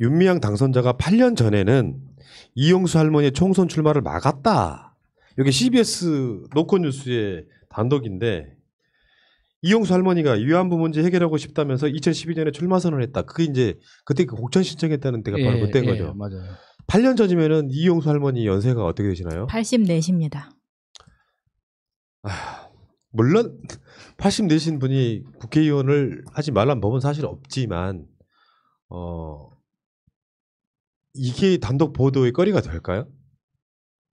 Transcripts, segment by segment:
윤미향 당선자가 8년 전에는 이용수 할머니의 총선 출마를 막았다. 이게 CBS 노컷뉴스의 단독인데 이용수 할머니가 위안부 문제 해결하고 싶다면서 2012년에 출마 선언을 했다. 그게 이제 그때 그 공천 신청했다는 데가 바로 그때인 거죠. 맞아요. 8년 전이면은 이용수 할머니 연세가 어떻게 되시나요? 84입니다. 물론 84신 분이 국회의원을 하지 말란 법은 사실 없지만 이게 단독 보도의 거리가 될까요?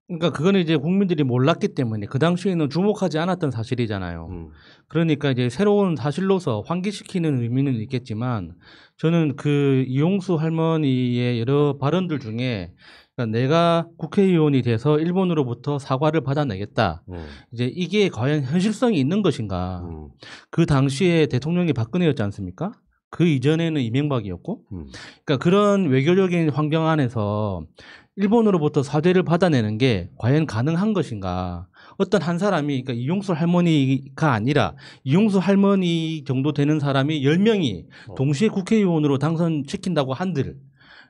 그러니까 그거는 이제 국민들이 몰랐기 때문에 그 당시에는 주목하지 않았던 사실이잖아요. 그러니까 이제 새로운 사실로서 환기시키는 의미는 있겠지만 저는 그 이용수 할머니의 여러 발언들 중에 그러니까 내가 국회의원이 돼서 일본으로부터 사과를 받아내겠다. 이제 이게 과연 현실성이 있는 것인가? 그 당시에 대통령이 박근혜였지 않습니까? 그 이전에는 이명박이었고, 그러니까 그런 외교적인 환경 안에서 일본으로부터 사죄를 받아내는 게 과연 가능한 것인가? 어떤 한 사람이, 그러니까 이용수 할머니가 아니라 이용수 할머니 정도 되는 사람이 10명이 동시에 국회의원으로 당선시킨다고 한들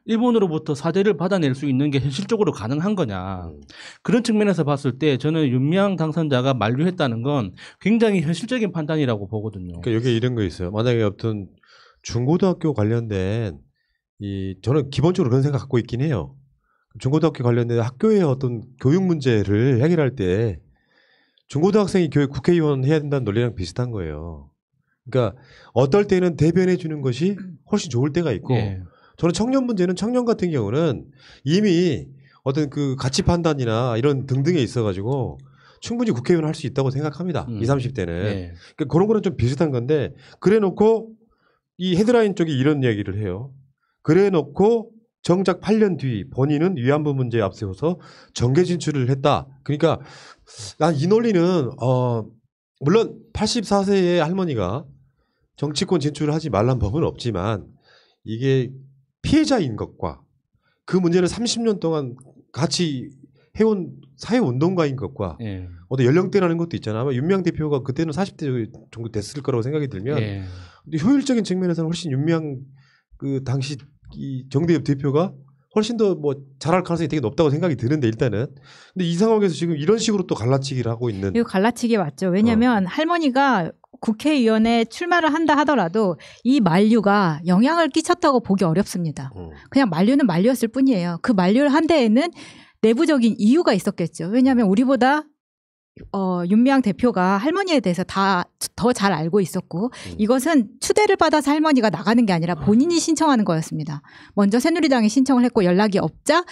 일본으로부터 사죄를 받아낼 수 있는 게 현실적으로 가능한 거냐. 그런 측면에서 봤을 때 저는 윤미향 당선자가 만류했다는 건 굉장히 현실적인 판단이라고 보거든요. 그러니까 여기 이런 거 있어요. 만약에 어떤 중고등학교 관련된 저는 기본적으로 그런 생각 갖고 있긴 해요. 중고등학교 관련된 학교의 어떤 교육 문제를 해결할 때 중고등학생이 국회의원 해야 된다는 논리랑 비슷한 거예요. 그러니까 어떨 때는 대변해 주는 것이 훨씬 좋을 때가 있고 저는 청년 문제는 청년 같은 경우는 이미 어떤 그 가치 판단이나 이런 등등에 있어가지고 충분히 국회의원 할 수 있다고 생각합니다. 20, 30대는. 그러니까 그런 거는 좀 비슷한 건데 그래 놓고 이 헤드라인 쪽이 이런 얘기를 해요. 그래 놓고 정작 8년 뒤 본인은 위안부 문제에 앞세워서 정계 진출을 했다. 그러니까 난 이 논리는 물론 84세의 할머니가 정치권 진출을 하지 말란 법은 없지만 이게 피해자인 것과 그 문제를 30년 동안 같이 해온 사회운동가인 것과 어떤 연령대라는 것도 있잖아요. 아마 윤미향 대표가 그때는 40대 정도 됐을 거라고 생각이 들면 근데 효율적인 측면에서는 훨씬 윤미향 그 당시 이 정대협 대표가 훨씬 더 뭐 잘할 가능성이 되게 높다고 생각이 드는데 일단은 근데 이 상황에서 지금 이런 식으로 또 갈라치기를 하고 있는 이거 갈라치기 맞죠. 왜냐하면 할머니가 국회의원에 출마를 한다 하더라도 이 만류가 영향을 끼쳤다고 보기 어렵습니다. 그냥 만류는 만류였을 뿐이에요. 그 만류를 한 데에는 내부적인 이유가 있었겠죠. 왜냐하면 우리보다 윤미향 대표가 할머니에 대해서 다 더 잘 알고 있었고 이것은 추대를 받아서 할머니가 나가는 게 아니라 본인이 신청하는 거였습니다. 먼저 새누리당에 신청을 했고 연락이 없자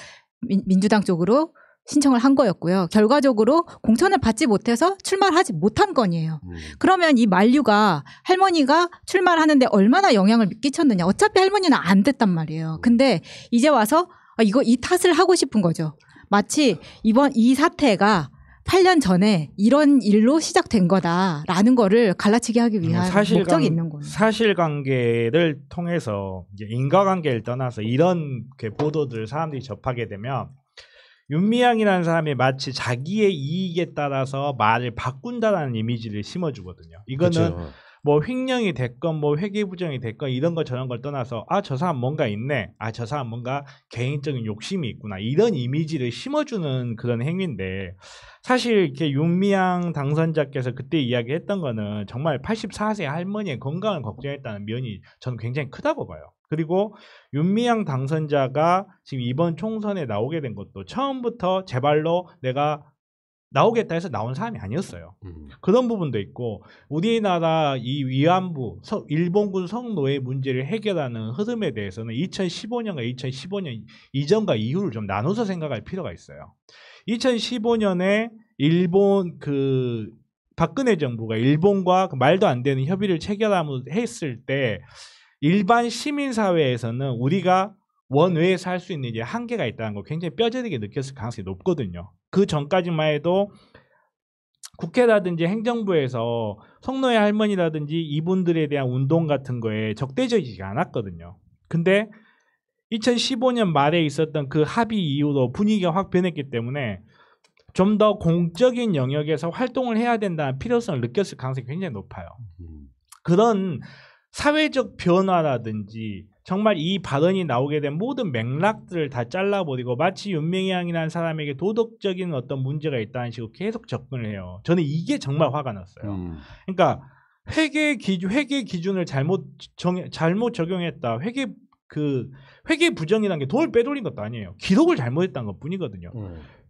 민주당 쪽으로 신청을 한 거였고요. 결과적으로 공천을 받지 못해서 출마를 하지 못한 건이에요. 그러면 이 만류가 할머니가 출마를 하는데 얼마나 영향을 끼쳤느냐. 어차피 할머니는 안 됐단 말이에요. 근데 이제 와서 이 탓을 하고 싶은 거죠. 마치 이번 이 사태가 8년 전에 이런 일로 시작된 거다라는 거를 갈라치기 하기 위한 목적이 있는 거예요. 사실관계를 통해서 이제 인과관계를 떠나서 이런 보도들 사람들이 접하게 되면 윤미향이라는 사람이 마치 자기의 이익에 따라서 말을 바꾼다라는 이미지를 심어주거든요. 이거는 그렇죠. 뭐 횡령이 됐건 뭐 회계부정이 됐건 이런 거 저런 걸 떠나서 저 사람 뭔가 있네. 저 사람 뭔가 개인적인 욕심이 있구나. 이런 이미지를 심어주는 그런 행위인데 사실 이렇게 윤미향 당선자께서 그때 이야기했던 거는 정말 84세 할머니의 건강을 걱정했다는 면이 저는 굉장히 크다고 봐요. 그리고 윤미향 당선자가 지금 이번 총선에 나오게 된 것도 처음부터 제 발로 내가 나오겠다 해서 나온 사람이 아니었어요. 그런 부분도 있고 우리나라 이 위안부 일본군 성노예 문제를 해결하는 흐름에 대해서는 2015년과 2015년 이전과 이후를 좀 나눠서 생각할 필요가 있어요. 2015년에 일본 박근혜 정부가 일본과 말도 안 되는 협의를 체결했을 때 일반 시민사회에서는 우리가 원외에서 할 수 있는 이제 한계가 있다는 걸 굉장히 뼈저리게 느꼈을 가능성이 높거든요. 그 전까지만 해도 국회라든지 행정부에서 성노예 할머니라든지 이분들에 대한 운동 같은 거에 적대적이지 않았거든요. 근데 2015년 말에 있었던 그 합의 이후로 분위기가 확 변했기 때문에 좀 더 공적인 영역에서 활동을 해야 된다는 필요성을 느꼈을 가능성이 굉장히 높아요. 그런 사회적 변화라든지 정말 이 발언이 나오게 된 모든 맥락들을 다 잘라버리고 마치 윤명양이라는 사람에게 도덕적인 어떤 문제가 있다는 식으로 계속 접근을 해요. 저는 이게 정말 화가 났어요. 그러니까 회계 기준을 잘못 적용했다. 회계 부정이라는 게 돈을 빼돌린 것도 아니에요. 기록을 잘못했다는 것뿐이거든요.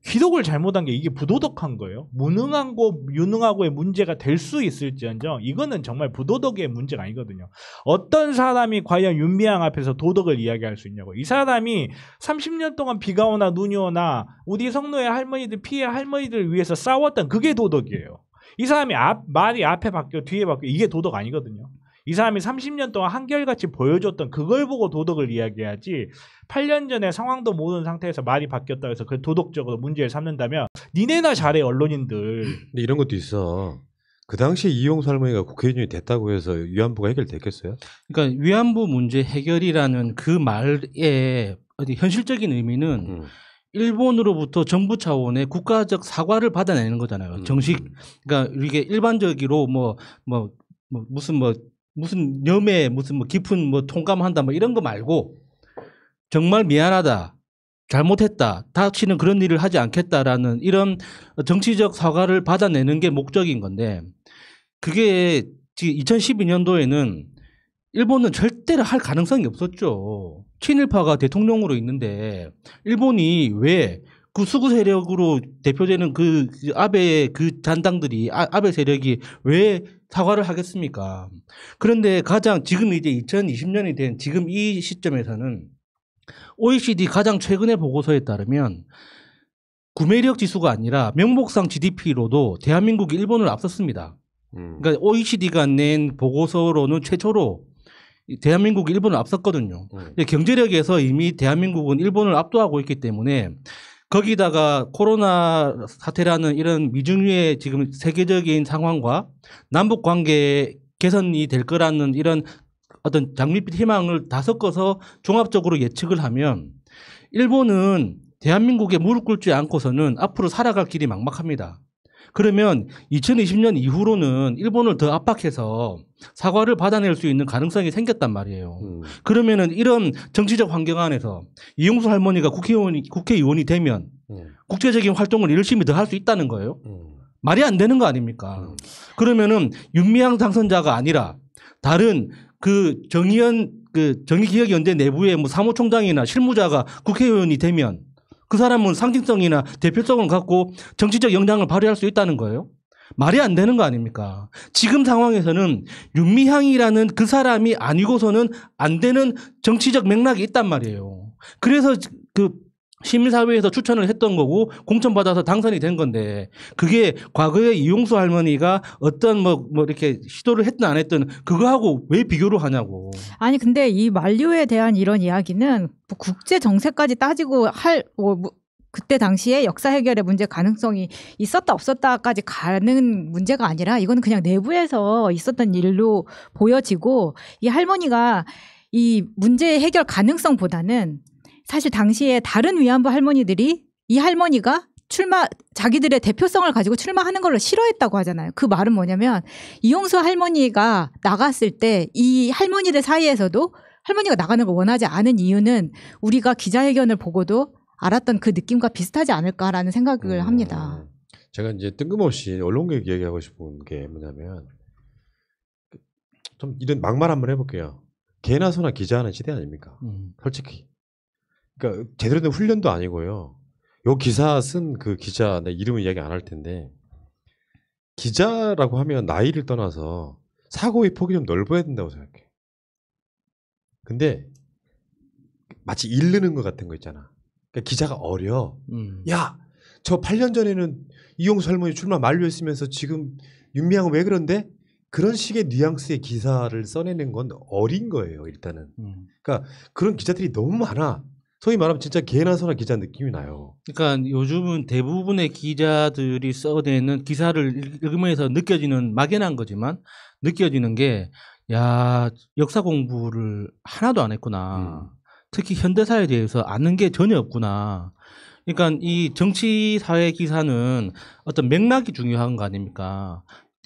기록을 잘못한 게 이게 부도덕한 거예요. 무능하고 유능하고의 문제가 될 수 있을지언정 이거는 정말 부도덕의 문제가 아니거든요. 어떤 사람이 과연 윤미향 앞에서 도덕을 이야기할 수 있냐고. 이 사람이 30년 동안 비가 오나 눈이 오나 우리 성노의 할머니들 피해 할머니들을 위해서 싸웠던 그게 도덕이에요. 이 사람이 말이 앞에 바뀌어 뒤에 바뀌어 이게 도덕 아니거든요. 이 사람이 30년 동안 한결같이 보여줬던 그걸 보고 도덕을 이야기해야지 8년 전에 상황도 모르는 상태에서 말이 바뀌었다 해서 그 도덕적으로 문제를 삼는다면 니네나 잘해 언론인들. 근데 이런 것도 있어. 그 당시에 이용수 할머니가 국회의원이 됐다고 해서 위안부가 해결됐겠어요? 그러니까 위안부 문제 해결이라는 그 말의 어디 현실적인 의미는 일본으로부터 정부 차원의 국가적 사과를 받아내는 거잖아요. 정식. 그러니까 이게 일반적으로 무슨 염에 무슨 깊은 통감한다 이런 거 말고 정말 미안하다, 잘못했다, 다시는 그런 일을 하지 않겠다라는 이런 정치적 사과를 받아내는 게 목적인 건데 그게 2012년도에는 일본은 절대로 할 가능성이 없었죠. 친일파가 대통령으로 있는데 일본이 왜 그 수구 세력으로 대표되는 그 아베의 그 잔당들이 아베 세력이 왜 사과를 하겠습니까? 그런데 가장 지금 이제 2020년이 된 지금 이 시점에서는 OECD 가장 최근의 보고서에 따르면 구매력 지수가 아니라 명목상 GDP로도 대한민국이 일본을 앞섰습니다. 그러니까 OECD가 낸 보고서로는 최초로 대한민국이 일본을 앞섰거든요. 경제력에서 이미 대한민국은 일본을 압도하고 있기 때문에 거기다가 코로나 사태라는 이런 미중유의 지금 세계적인 상황과 남북 관계 개선이 될 거라는 이런 어떤 장밋빛 희망을 다 섞어서 종합적으로 예측을 하면 일본은 대한민국에 무릎 꿇지 않고서는 앞으로 살아갈 길이 막막합니다. 그러면 2020년 이후로는 일본을 더 압박해서 사과를 받아낼 수 있는 가능성이 생겼단 말이에요. 그러면은 이런 정치적 환경 안에서 이용수 할머니가 국회의원이 되면 국제적인 활동을 열심히 더 할 수 있다는 거예요. 말이 안 되는 거 아닙니까? 그러면은 윤미향 당선자가 아니라 다른 그 정의기억연대 내부의 사무총장이나 실무자가 국회의원이 되면 그 사람은 상징성이나 대표성을 갖고 정치적 영향을 발휘할 수 있다는 거예요. 말이 안 되는 거 아닙니까? 지금 상황에서는 윤미향이라는 그 사람이 아니고서는 안 되는 정치적 맥락이 있단 말이에요. 그래서 그 시민사회에서 추천을 했던 거고 공천받아서 당선이 된 건데 그게 과거에 이용수 할머니가 어떤 이렇게 시도를 했든 안 했든 그거하고 왜 비교를 하냐고. 아니 근데 이 만류에 대한 이런 이야기는 국제 정세까지 따지고 그때 당시에 역사 해결의 문제 가능성이 있었다 없었다까지 가는 문제가 아니라 이거는 그냥 내부에서 있었던 일로 보여지고 이 할머니가 이 문제 해결 가능성보다는 사실 당시에 다른 위안부 할머니들이 이 할머니가 자기들의 대표성을 가지고 출마하는 걸 싫어했다고 하잖아요. 그 말은 뭐냐면 이용수 할머니가 나갔을 때 이 할머니들 사이에서도 할머니가 나가는 걸 원하지 않은 이유는 우리가 기자회견을 보고도 알았던 그 느낌과 비슷하지 않을까라는 생각을 합니다. 제가 이제 뜬금없이 언론개혁 얘기하고 싶은 게 뭐냐면 좀 이런 막말 한번 해볼게요. 개나 소나 기자하는 시대 아닙니까? 솔직히. 그러니까 제대로 된 훈련도 아니고요. 요 기사 쓴 그 기자 내 이름은 이야기 안 할 텐데 기자라고 하면 나이를 떠나서 사고의 폭이 좀 넓어야 된다고 생각해. 근데 마치 이르는 것 같은 거 있잖아. 그러니까 기자가 어려. 야, 저 8년 전에는 이용수 할머니 출마 만료했으면서 지금 윤미향은 왜 그런데? 그런 식의 뉘앙스의 기사를 써내는 건 어린 거예요, 일단은. 그러니까 그런 기자들이 너무 많아. 소위 말하면 진짜 개나 소나 기자 느낌이 나요. 그러니까 요즘은 대부분의 기자들이 써내는 기사를 읽으면서 느껴지는 막연한 거지만 느껴지는 게 야, 역사 공부를 하나도 안 했구나. 특히 현대사에 대해서 아는 게 전혀 없구나. 그러니까 이 정치사회 기사는 어떤 맥락이 중요한 거 아닙니까?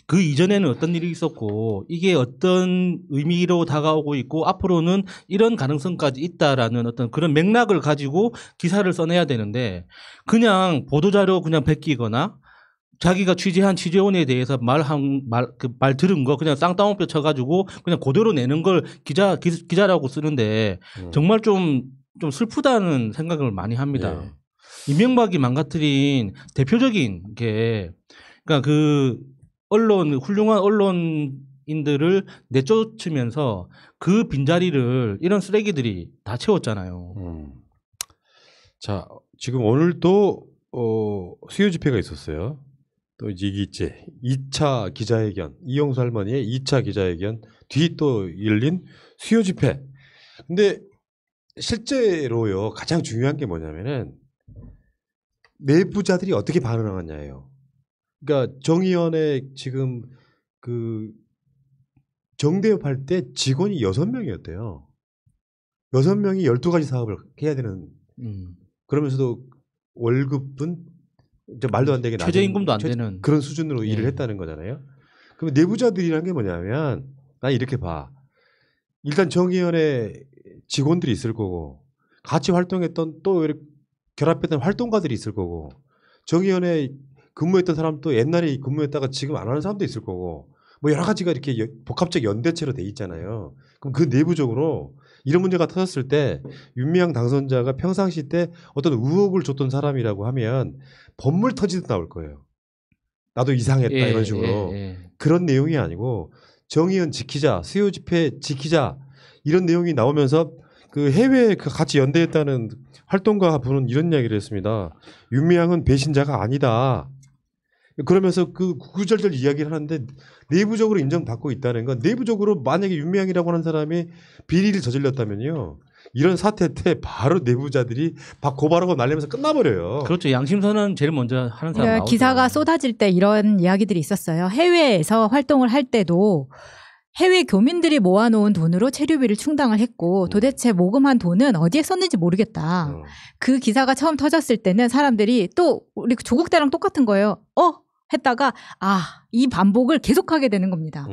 그 이전에는 어떤 일이 있었고 이게 어떤 의미로 다가오고 있고 앞으로는 이런 가능성까지 있다라는 어떤 그런 맥락을 가지고 기사를 써내야 되는데 그냥 보도자료 그냥 베끼거나 자기가 취재한 취재원에 대해서 말 들은 거 그냥 쌍따옴표 쳐가지고 그냥 그대로 내는 걸 기자라고 쓰는데 정말 좀 슬프다는 생각을 많이 합니다. 네. 이명박이 망가뜨린 대표적인 게 그러니까 그 훌륭한 언론인들을 내쫓으면서 그 빈자리를 이런 쓰레기들이 다 채웠잖아요. 자, 지금 오늘 또 수요 집회가 있었어요. 또 이제 이기재 2차 기자회견, 이용수 할머니의 2차 기자회견 뒤 또 열린 수요 집회. 근데 실제로요 가장 중요한 게 뭐냐면은 내부자들이 어떻게 반응하느냐예요. 그러니까 정의연의 지금 그 정대협 할 때 직원이 6명이었대요. 6명이 12가지 사업을 해야 되는 그러면서도 월급은 이제 말도 안 되게 최저임금도 안 되는 그런 수준으로 일을 했다는 거잖아요. 그럼 내부자들이란 게 뭐냐면 난 이렇게 봐. 일단 정의연의 직원들이 있을 거고 같이 활동했던 또 이렇게 결합했던 활동가들이 있을 거고 정의연에 근무했던 사람도 옛날에 근무했다가 지금 안 하는 사람도 있을 거고 뭐 여러 가지가 이렇게 복합적 연대체로 돼 있잖아요. 그럼 그 내부적으로 이런 문제가 터졌을 때 윤미향 당선자가 평상시 때 어떤 의혹을 줬던 사람이라고 하면 법물 터지듯 나올 거예요. 나도 이상했다 이런 식으로. 그런 내용이 아니고 정의연 지키자, 수요 집회 지키자 이런 내용이 나오면서 그 해외에 같이 연대했다는 활동가 분은 이런 이야기를 했습니다. 윤미향은 배신자가 아니다. 그러면서 그 구구절절 이야기를 하는데 내부적으로 인정받고 있다는 건 내부적으로 만약에 윤미향이라고 하는 사람이 비리를 저질렀다면요. 이런 사태 때 바로 내부자들이 고발하고 날리면서 끝나버려요. 그렇죠. 양심선언 제일 먼저 하는 사람 나오죠. 기사가 쏟아질 때 이런 이야기들이 있었어요. 해외에서 활동을 할 때도 해외 교민들이 모아놓은 돈으로 체류비를 충당을 했고 도대체 모금한 돈은 어디에 썼는지 모르겠다. 그 기사가 처음 터졌을 때는 사람들이 또 우리 조국 때랑 똑같은 거예요. 했다가 이 반복을 계속하게 되는 겁니다.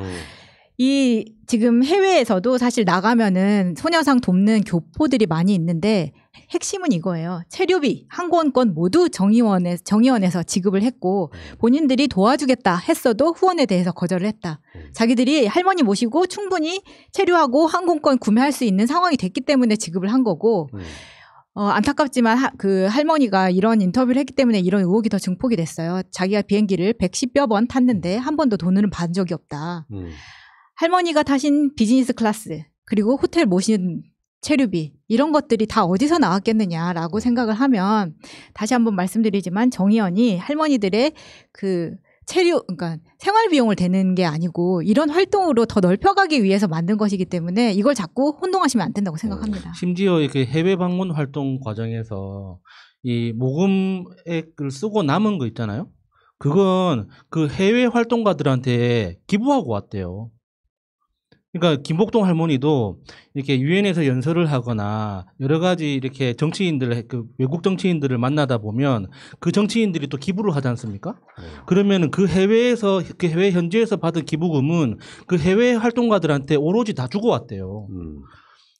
이 지금 해외에서도 사실 나가면은 소녀상 돕는 교포들이 많이 있는데 핵심은 이거예요. 체류비, 항공권 모두 정의원에서 지급을 했고 본인들이 도와주겠다 했어도 후원에 대해서 거절을 했다. 자기들이 할머니 모시고 충분히 체류하고 항공권 구매할 수 있는 상황이 됐기 때문에 지급을 한 거고 안타깝지만 그 할머니가 이런 인터뷰를 했기 때문에 이런 의혹이 더 증폭이 됐어요. 자기가 비행기를 110여 번 탔는데 한 번도 돈을 받은 적이 없다. 할머니가 타신 비즈니스 클래스 그리고 호텔 모신 체류비 이런 것들이 다 어디서 나왔겠느냐라고 생각을 하면 다시 한번 말씀드리지만 정의연이 할머니들의 그 그러니까 생활 비용을 대는 게 아니고 이런 활동으로 더 넓혀가기 위해서 만든 것이기 때문에 이걸 자꾸 혼동하시면 안 된다고 생각합니다. 심지어 이렇게 해외 방문 활동 과정에서 이 모금액을 쓰고 남은 거 있잖아요. 그건 그 해외 활동가들한테 기부하고 왔대요. 그러니까 김복동 할머니도 이렇게 유엔에서 연설을 하거나 여러 가지 이렇게 외국 정치인들을 만나다 보면 그 정치인들이 또 기부를 하지 않습니까? 그러면은 그 해외 현지에서 받은 기부금은 그 해외 활동가들한테 오로지 다 주고 왔대요.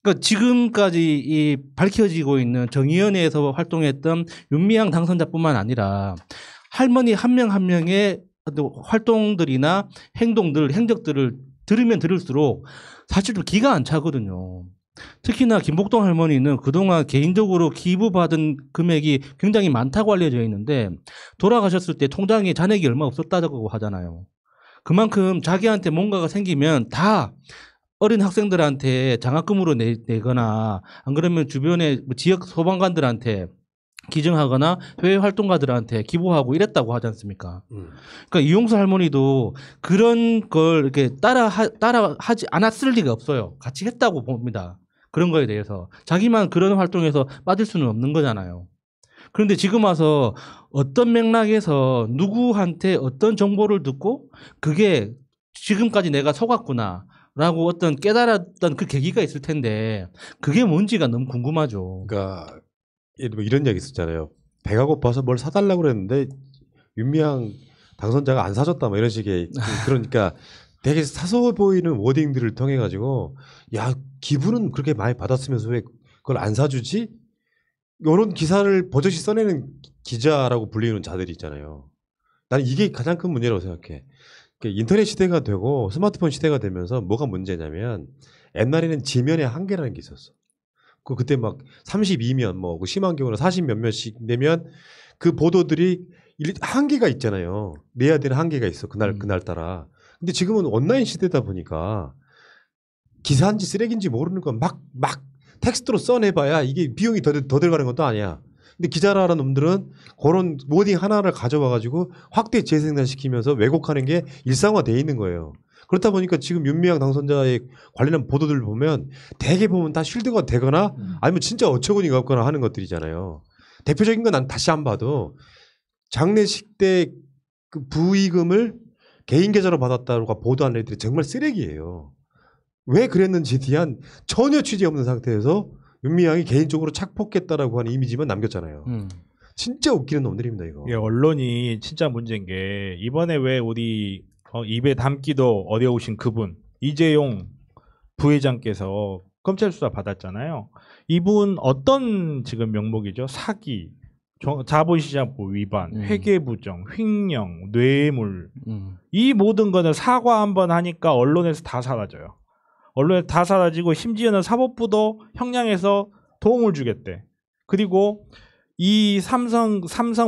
그러니까 지금까지 밝혀지고 있는 정의연에서 활동했던 윤미향 당선자뿐만 아니라 할머니 한 명 한 명의 활동들이나 행적들을 들으면 들을수록 사실 좀 기가 안 차거든요. 특히나 김복동 할머니는 그동안 개인적으로 기부받은 금액이 굉장히 많다고 알려져 있는데 돌아가셨을 때 통장에 잔액이 얼마 없었다고 하잖아요. 그만큼 자기한테 뭔가가 생기면 다 어린 학생들한테 장학금으로 내거나 안 그러면 주변의 지역 소방관들한테 기증하거나 해외 활동가들한테 기부하고 이랬다고 하지 않습니까? 그러니까 이용수 할머니도 그런 걸 이렇게 따라하지 않았을 리가 없어요. 같이 했다고 봅니다. 그런 거에 대해서 자기만 그런 활동에서 빠질 수는 없는 거잖아요. 그런데 지금 와서 어떤 맥락에서 누구한테 어떤 정보를 듣고 그게 지금까지 내가 속았구나라고 어떤 깨달았던 그 계기가 있을 텐데 그게 뭔지가 너무 궁금하죠. 그러니까 예를 들면 이런 이야기 있었잖아요. 배가 고파서 뭘 사달라고 그랬는데 윤미향 당선자가 안 사줬다 뭐 이런 식의 그러니까 되게 사소해 보이는 워딩들을 통해 가지고 야 기부는 그렇게 많이 받았으면서 왜 그걸 안 사주지? 이런 기사를 버젓이 써내는 기자라고 불리는 자들이 있잖아요. 나는 이게 가장 큰 문제라고 생각해. 그러니까 인터넷 시대가 되고 스마트폰 시대가 되면서 뭐가 문제냐면 옛날에는 지면의 한계라는 게 있었어. 그때 막 32면 뭐 심한 경우는 40 몇 면씩 내면 그 보도들이 한계가 있잖아요. 내야 되는 한계가 있어. 그날 따라. 근데 지금은 온라인 시대다 보니까 기사인지 쓰레기인지 모르는 건 막 텍스트로 써내봐야 이게 비용이 더 들어가는 것도 아니야. 근데 기자라는 놈들은 그런 워딩 하나를 가져와가지고 확대 재생산시키면서 왜곡하는 게 일상화되어 있는 거예요. 그렇다 보니까 지금 윤미향 당선자의 관련한 보도들을 보면 대개 보면 다 쉴드가 되거나 아니면 진짜 어처구니가 없거나 하는 것들이잖아요. 대표적인 건 난 다시 한 봐도 장례식 때 그 부의금을 개인 계좌로 받았다고 보도한 애들이 정말 쓰레기예요. 왜 그랬는지에 대한 전혀 취재 없는 상태에서 윤미향이 개인적으로 착복했다라고 하는 이미지만 남겼잖아요. 진짜 웃기는 놈들입니다 이거. 예, 언론이 진짜 문제인 게 이번에 왜 우리 입에 담기도 어려우신 그분 이재용 부회장께서 검찰 수사 받았잖아요. 이분 어떤 지금 명목이죠? 사기, 자본시장법 위반, 회계부정, 횡령, 뇌물 이 모든 거는 사과 한번 하니까 언론에서 다 사라져요. 언론에 다 사라지고 심지어는 사법부도 형량에서 도움을 주겠대. 그리고 이 삼성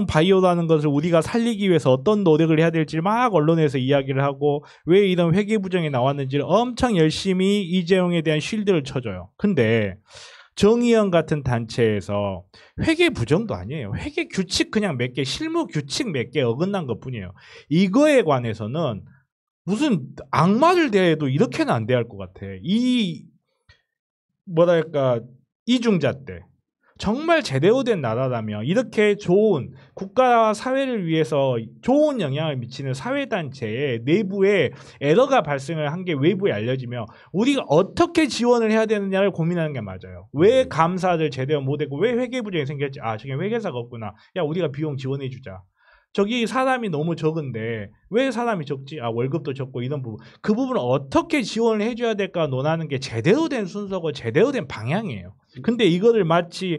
바이오라는 것을 우리가 살리기 위해서 어떤 노력을 해야 될지 막 언론에서 이야기를 하고 왜 이런 회계 부정이 나왔는지를 엄청 열심히 이재용에 대한 쉴드를 쳐줘요. 근데 정의연 같은 단체에서 회계 부정도 아니에요. 회계 규칙 그냥 몇 개, 실무 규칙 몇 개 어긋난 것뿐이에요. 이거에 관해서는 무슨 악마를 대해도 이렇게는 안 대할 것 같아. 이 뭐랄까 이중자 때 정말 제대로 된 나라라면 이렇게 좋은 국가와 사회를 위해서 좋은 영향을 미치는 사회단체의 내부에 에러가 발생을 한 게 외부에 알려지면 우리가 어떻게 지원을 해야 되느냐를 고민하는 게 맞아요. 왜 감사를 제대로 못했고 왜 회계부정이 생겼지? 아 저게 회계사가 없구나. 야 우리가 비용 지원해주자. 저기 사람이 너무 적은데 왜 사람이 적지? 아 월급도 적고 이런 부분. 그 부분을 어떻게 지원을 해줘야 될까 논하는 게 제대로 된 순서고 제대로 된 방향이에요. 근데 이거를 마치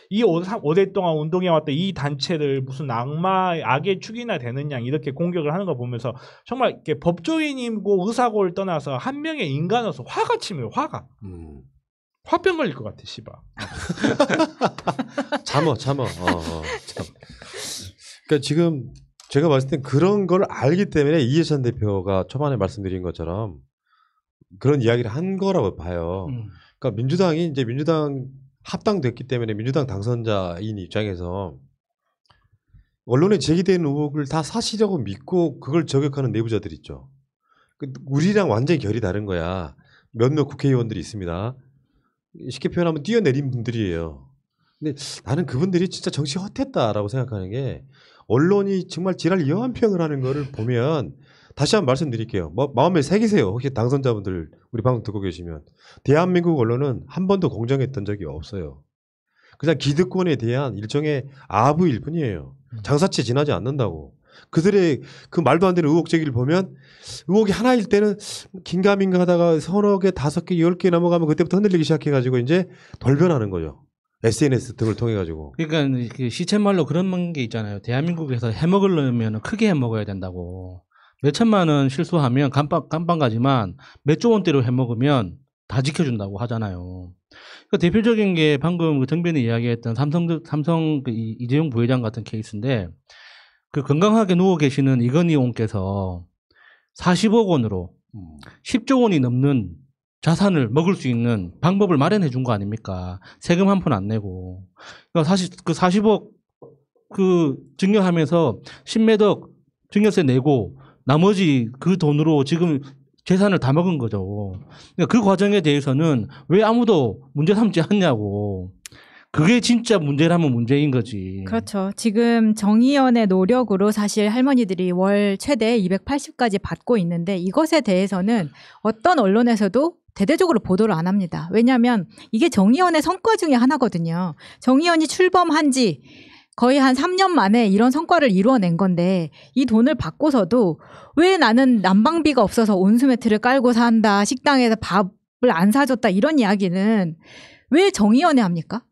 이 5대 동안 운동해왔던 이 단체를 무슨 악의 축이나 되느냐 이렇게 공격을 하는 거 보면서 정말 이렇게 법조인이고 의사고를 떠나서 한 명의 인간으로서 화가 치면 화가. 화병 걸릴 것 같아 씨발. 참어. 그러니까 지금 제가 봤을 땐 그런 걸 알기 때문에 이해찬 대표가 초반에 말씀드린 것처럼 그런 이야기를 한 거라고 봐요. 그러니까 민주당이 이제 민주당 합당됐기 때문에 민주당 당선자인 입장에서 언론에 제기되는 의혹을 다 사실이라고 믿고 그걸 저격하는 내부자들 있죠. 우리랑 완전히 결이 다른 거야. 몇몇 국회의원들이 있습니다. 쉽게 표현하면 뛰어내린 분들이에요. 근데 나는 그분들이 진짜 정치 헛했다라고 생각하는 게 언론이 정말 지랄 여한평을 하는 거를 보면 다시 한번 말씀드릴게요. 마음에 새기세요. 혹시 당선자분들 우리 방송 듣고 계시면 대한민국 언론은 한 번도 공정했던 적이 없어요. 그냥 기득권에 대한 일종의 아부일 뿐이에요. 장사치 지나지 않는다고. 그들의 그 말도 안 되는 의혹 제기를 보면 의혹이 하나일 때는 긴가민가 하다가 서너 개, 5개, 10개 넘어가면 그때부터 흔들리기 시작해가지고 이제 돌변하는 거죠. SNS 등을 통해 가지고. 그러니까 그 시쳇말로 그런 게 있잖아요. 대한민국에서 해먹으려면 크게 해먹어야 된다고. 몇 천만 원 실수하면 깜빵 가지만 몇 조 원대로 해먹으면 다 지켜준다고 하잖아요. 그러니까 대표적인 게 방금 그 정변이 이야기했던 삼성 그 이재용 부회장 같은 케이스인데 그 건강하게 누워 계시는 이건희 의원께서 40억 원으로 10조 원이 넘는 자산을 먹을 수 있는 방법을 마련해 준 거 아닙니까? 세금 한 푼 안 내고. 그러니까 사실 그 40억 그 증여하면서 10매덕 증여세 내고 나머지 그 돈으로 지금 재산을 다 먹은 거죠. 그러니까 그 과정에 대해서는 왜 아무도 문제 삼지 않냐고. 그게 진짜 문제라면 문제인 거지. 그렇죠. 지금 정의연의 노력으로 사실 할머니들이 월 최대 280까지 받고 있는데 이것에 대해서는 어떤 언론에서도 대대적으로 보도를 안 합니다. 왜냐하면 이게 정의연의 성과 중에 하나거든요. 정의연이 출범한 지 거의 한 3년 만에 이런 성과를 이루어낸 건데 이 돈을 받고서도 왜 나는 난방비가 없어서 온수매트를 깔고 산다, 식당에서 밥을 안 사줬다 이런 이야기는 왜 정의연이 합니까?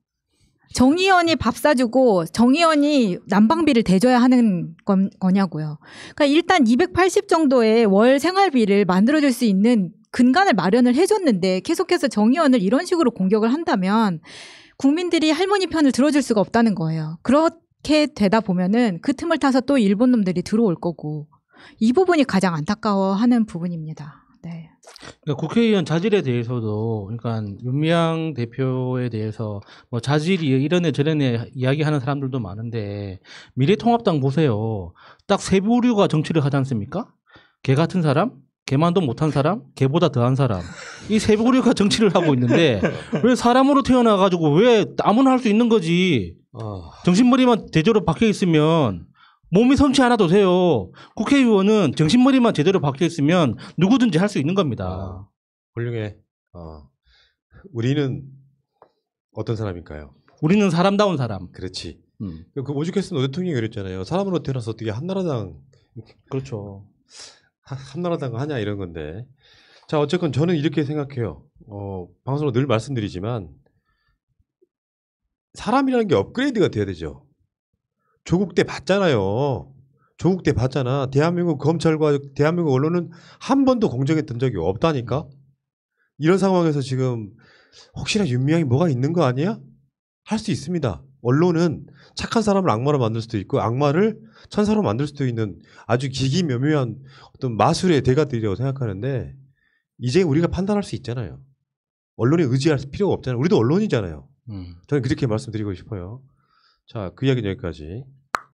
정의연이 밥 사주고 정의연이 난방비를 대줘야 하는 거냐고요. 그러니까 일단 280 정도의 월 생활비를 만들어줄 수 있는 근간을 마련을 해줬는데 계속해서 정의연을 이런 식으로 공격을 한다면 국민들이 할머니 편을 들어줄 수가 없다는 거예요. 그렇게 되다 보면은 그 틈을 타서 또 일본 놈들이 들어올 거고 이 부분이 가장 안타까워하는 부분입니다. 네. 그러니까 국회의원 자질에 대해서도 그러니까 윤미향 대표에 대해서 뭐 자질이 이런 애 저런 애 이야기하는 사람들도 많은데 미래통합당 보세요. 딱 세 부류가 정치를 하지 않습니까? 개 같은 사람, 개만도 못한 사람, 개보다 더한 사람. 이 세 부류가 정치를 하고 있는데 왜 사람으로 태어나가지고 왜 아무나 할 수 있는 거지. 정신머리만 제대로 박혀 있으면 몸이 섭취 않아도 돼요. 국회의원은 정신머리만 제대로 박혀 있으면 누구든지 할 수 있는 겁니다. 훌륭해. 우리는 어떤 사람일까요? 우리는 사람다운 사람. 그렇지. 그 오죽했으면 노 대통령이 그랬잖아요. 사람으로 태어나서 어떻게 한나라당 그렇죠. 한나라당 하냐 이런 건데. 자, 어쨌건 저는 이렇게 생각해요. 방송으로 늘 말씀드리지만 사람이라는 게 업그레이드가 돼야 되죠. 조국 때 봤잖아요. 조국 때 봤잖아. 대한민국 검찰과 대한민국 언론은 한 번도 공정했던 적이 없다니까. 이런 상황에서 지금 혹시나 윤미향이 뭐가 있는 거 아니야? 할 수 있습니다. 언론은 착한 사람을 악마로 만들 수도 있고 악마를 천사로 만들 수도 있는 아주 기기묘묘한 어떤 마술의 대가들이라고 생각하는데 이제 우리가 판단할 수 있잖아요. 언론에 의지할 필요가 없잖아요. 우리도 언론이잖아요. 저는 그렇게 말씀드리고 싶어요. 자, 그 이야기는 여기까지.